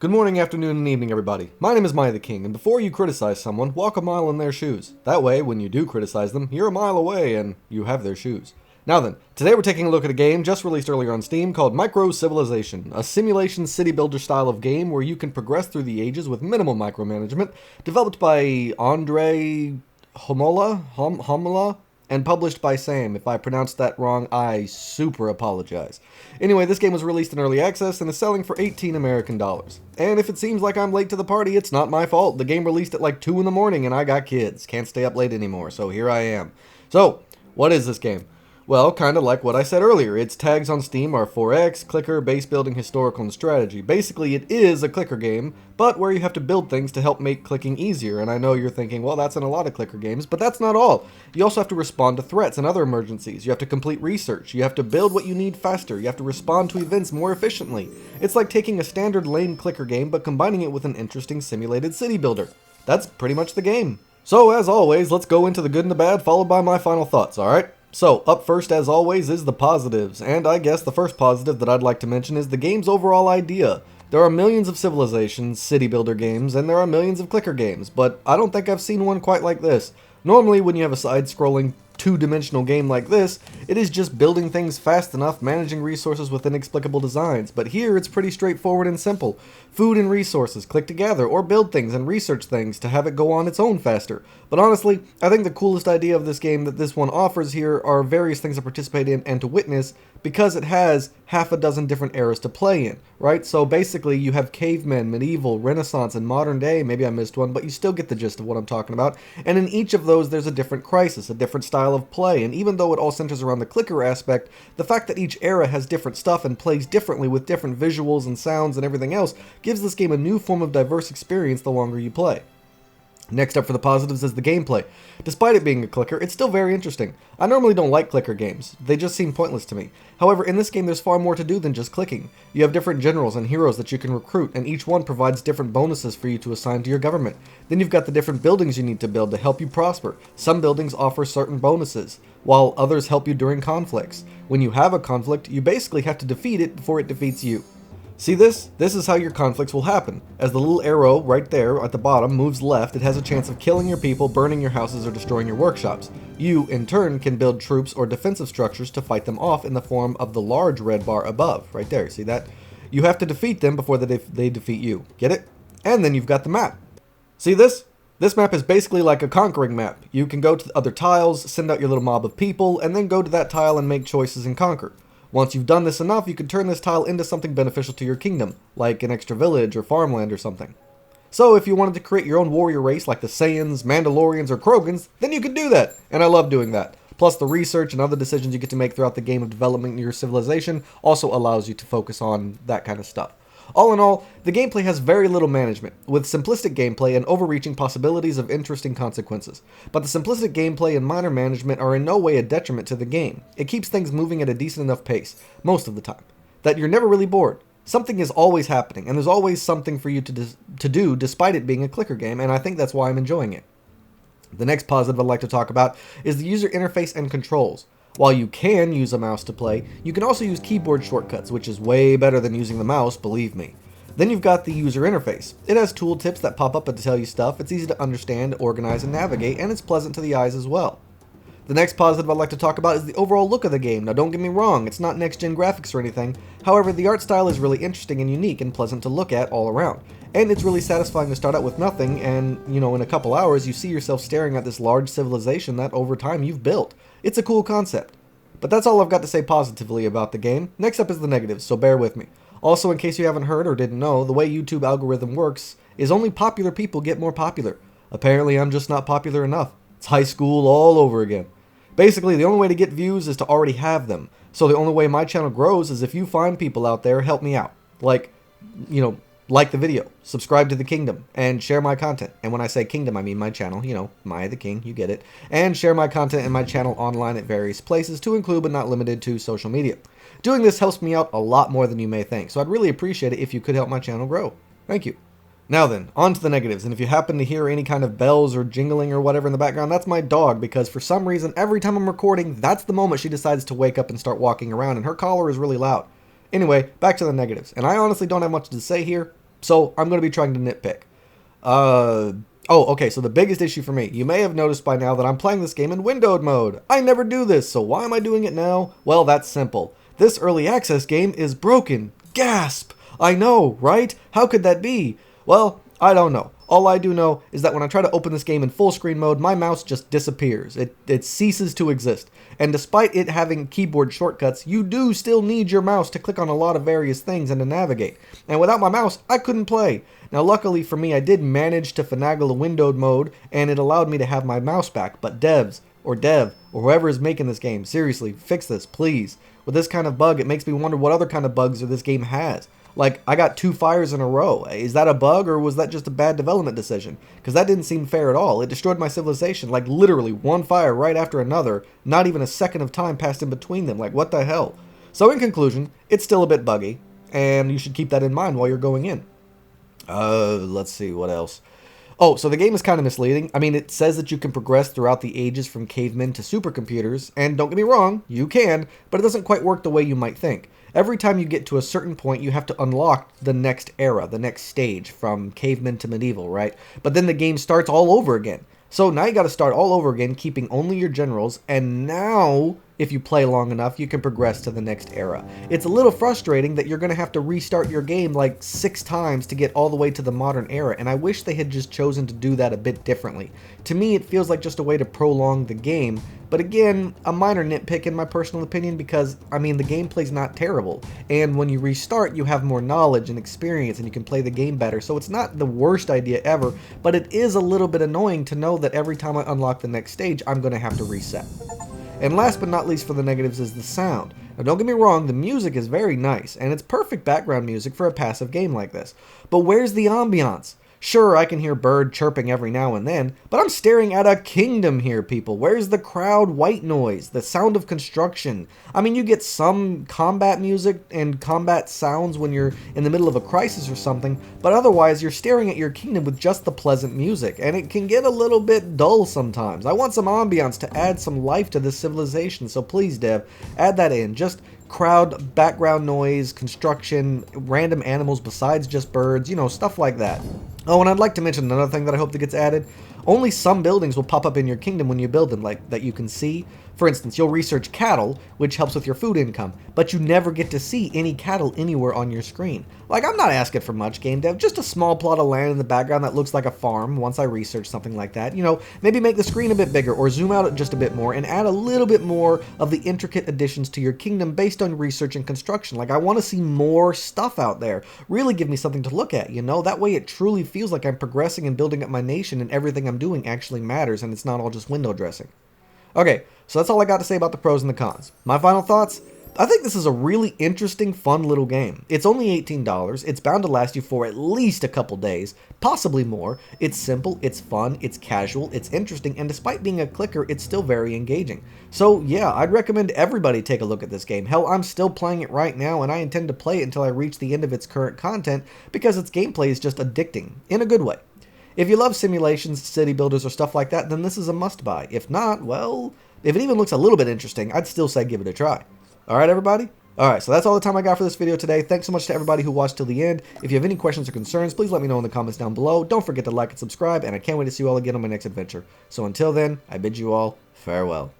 Good morning, afternoon, and evening, everybody. My name is MiAh the King, and before you criticize someone, walk a mile in their shoes. That way, when you do criticize them, you're a mile away and you have their shoes. Now then, today we're taking a look at a game just released earlier on Steam called Microcivilization, a simulation city builder style of game where you can progress through the ages with minimal micromanagement, developed by Andre Homola, and published by Sam. If I pronounced that wrong, I super apologize. Anyway, this game was released in early access and is selling for $18 American. And if it seems like I'm late to the party, it's not my fault. The game released at like 2 in the morning and I got kids. Can't stay up late anymore, so here I am. So, what is this game? Well, kind of like what I said earlier. Its tags on Steam are 4X, clicker, base building, historical, and strategy. Basically, it is a clicker game, but where you have to build things to help make clicking easier. And I know you're thinking, well, that's in a lot of clicker games, but that's not all. You also have to respond to threats and other emergencies. You have to complete research. You have to build what you need faster. You have to respond to events more efficiently. It's like taking a standard lane clicker game, but combining it with an interesting simulated city builder. That's pretty much the game. So, as always, let's go into the good and the bad, followed by my final thoughts, alright? So, up first as always is the positives, and I guess the first positive that I'd like to mention is the game's overall idea. There are millions of Civilization city builder games, and there are millions of clicker games, but I don't think I've seen one quite like this. Normally, when you have a side-scrolling, two-dimensional game like this, it is just building things fast enough, managing resources with inexplicable designs, but here it's pretty straightforward and simple. Food and resources click together, or build things and research things to have it go on its own faster. But honestly, I think the coolest idea of this game that this one offers here are various things to participate in and to witness, because it has half a dozen different eras to play in, right? So basically you have cavemen, medieval, renaissance, and modern day. Maybe I missed one, but you still get the gist of what I'm talking about. And in each of those there's a different crisis, a different style of play, and even though it all centers around the clicker aspect, the fact that each era has different stuff and plays differently with different visuals and sounds and everything else gives this game a new form of diverse experience the longer you play. Next up for the positives is the gameplay. Despite it being a clicker, it's still very interesting. I normally don't like clicker games. They just seem pointless to me. However, in this game there's far more to do than just clicking. You have different generals and heroes that you can recruit, and each one provides different bonuses for you to assign to your government. Then you've got the different buildings you need to build to help you prosper. Some buildings offer certain bonuses, while others help you during conflicts. When you have a conflict, you basically have to defeat it before it defeats you. See this? This is how your conflicts will happen. As the little arrow right there at the bottom moves left, it has a chance of killing your people, burning your houses, or destroying your workshops. You, in turn, can build troops or defensive structures to fight them off in the form of the large red bar above. Right there, see that? You have to defeat them before they defeat you. Get it? And then you've got the map. See this? This map is basically like a conquering map. You can go to other tiles, send out your little mob of people, and then go to that tile and make choices and conquer. Once you've done this enough, you can turn this tile into something beneficial to your kingdom, like an extra village or farmland or something. So if you wanted to create your own warrior race like the Saiyans, Mandalorians, or Krogans, then you could do that, and I love doing that. Plus the research and other decisions you get to make throughout the game of developing your civilization also allows you to focus on that kind of stuff. All in all, the gameplay has very little management, with simplistic gameplay and overreaching possibilities of interesting consequences. But the simplistic gameplay and minor management are in no way a detriment to the game. It keeps things moving at a decent enough pace, most of the time, that you're never really bored. Something is always happening, and there's always something for you to do despite it being a clicker game, and I think that's why I'm enjoying it. The next positive I'd like to talk about is the user interface and controls. While you can use a mouse to play, you can also use keyboard shortcuts, which is way better than using the mouse, believe me. Then you've got the user interface. It has tooltips that pop up to tell you stuff, it's easy to understand, organize, and navigate, and it's pleasant to the eyes as well. The next positive I'd like to talk about is the overall look of the game. Now don't get me wrong, it's not next-gen graphics or anything, however the art style is really interesting and unique and pleasant to look at all around. And it's really satisfying to start out with nothing and, in a couple hours you see yourself staring at this large civilization that over time you've built. It's a cool concept. But that's all I've got to say positively about the game. Next up is the negatives, so bear with me. Also, in case you haven't heard or didn't know, the way YouTube algorithm works is only popular people get more popular. Apparently I'm just not popular enough. It's high school all over again. Basically, the only way to get views is to already have them. So the only way my channel grows is if you find people out there, help me out. Like the video, subscribe to the kingdom, and share my content. And when I say kingdom, I mean my channel, MiAh the King, you get it. And share my content and my channel online at various places, to include but not limited to social media. Doing this helps me out a lot more than you may think, so I'd really appreciate it if you could help my channel grow. Thank you. Now then, on to the negatives, and if you happen to hear any kind of bells or jingling or whatever in the background, that's my dog, because for some reason, every time I'm recording, that's the moment she decides to wake up and start walking around, and her collar is really loud. Anyway, back to the negatives, and I honestly don't have much to say here. So I'm going to be trying to nitpick. Okay, so the biggest issue for me, you may have noticed by now that I'm playing this game in windowed mode. I never do this, so why am I doing it now? Well, that's simple. This early access game is broken. Gasp! I know, right? How could that be? Well, I don't know. All I do know is that when I try to open this game in full screen mode, my mouse just disappears. It ceases to exist. And despite it having keyboard shortcuts, you do still need your mouse to click on a lot of various things and to navigate. And without my mouse, I couldn't play. Now luckily for me, I did manage to finagle a windowed mode, and it allowed me to have my mouse back. But devs, or dev, or whoever is making this game, seriously, fix this, please. With this kind of bug, it makes me wonder what other kind of bugs this game has. Like, I got 2 fires in a row. Is that a bug, or was that just a bad development decision? Because that didn't seem fair at all. It destroyed my civilization, like literally one fire right after another, not even a second of time passed in between them. Like, what the hell? So in conclusion, it's still a bit buggy, and you should keep that in mind while you're going in. Let's see, what else? Oh, so the game is kind of misleading. I mean, it says that you can progress throughout the ages from cavemen to supercomputers, and don't get me wrong, you can, but it doesn't quite work the way you might think. Every time you get to a certain point, you have to unlock the next era, the next stage, from cavemen to medieval, right? But then the game starts all over again. So now you got to start all over again, keeping only your generals, and now, if you play long enough, you can progress to the next era. It's a little frustrating that you're going to have to restart your game like 6 times to get all the way to the modern era, and I wish they had just chosen to do that a bit differently. To me, it feels like just a way to prolong the game, but again, a minor nitpick in my personal opinion because, I mean, the gameplay's not terrible, and when you restart, you have more knowledge and experience and you can play the game better, so it's not the worst idea ever, but it is a little bit annoying to know that every time I unlock the next stage, I'm going to have to reset. And last but not least for the negatives is the sound. Now don't get me wrong, the music is very nice, and it's perfect background music for a passive game like this. But where's the ambiance? Sure, I can hear bird chirping every now and then, but I'm staring at a kingdom here, people. Where's the crowd white noise, the sound of construction? I mean, you get some combat music and combat sounds when you're in the middle of a crisis or something, but otherwise you're staring at your kingdom with just the pleasant music, and it can get a little bit dull sometimes. I want some ambiance to add some life to this civilization, so please, dev, add that in. Just crowd, background noise, construction, random animals besides just birds, you know, stuff like that. Oh, and I'd like to mention another thing that I hope that gets added. Only some buildings will pop up in your kingdom when you build them, like that you can see. For instance, you'll research cattle, which helps with your food income, but you never get to see any cattle anywhere on your screen. Like, I'm not asking for much, game dev, just a small plot of land in the background that looks like a farm once I research something like that. You know, maybe make the screen a bit bigger or zoom out just a bit more and add a little bit more of the intricate additions to your kingdom based on research and construction. Like, I want to see more stuff out there. Really give me something to look at, you know? That way it truly feels like I'm progressing and building up my nation and everything I'm doing actually matters and it's not all just window dressing. Okay, so that's all I got to say about the pros and the cons. My final thoughts? I think this is a really interesting, fun little game. It's only $18, it's bound to last you for at least a couple days, possibly more. It's simple, it's fun, it's casual, it's interesting, and despite being a clicker, it's still very engaging. So yeah, I'd recommend everybody take a look at this game. Hell, I'm still playing it right now, and I intend to play it until I reach the end of its current content, because its gameplay is just addicting, in a good way. If you love simulations, city builders, or stuff like that, then this is a must-buy. If not, well, if it even looks a little bit interesting, I'd still say give it a try. Alright, everybody? Alright, so that's all the time I got for this video today. Thanks so much to everybody who watched till the end. If you have any questions or concerns, please let me know in the comments down below. Don't forget to like and subscribe, and I can't wait to see you all again on my next adventure. So until then, I bid you all farewell.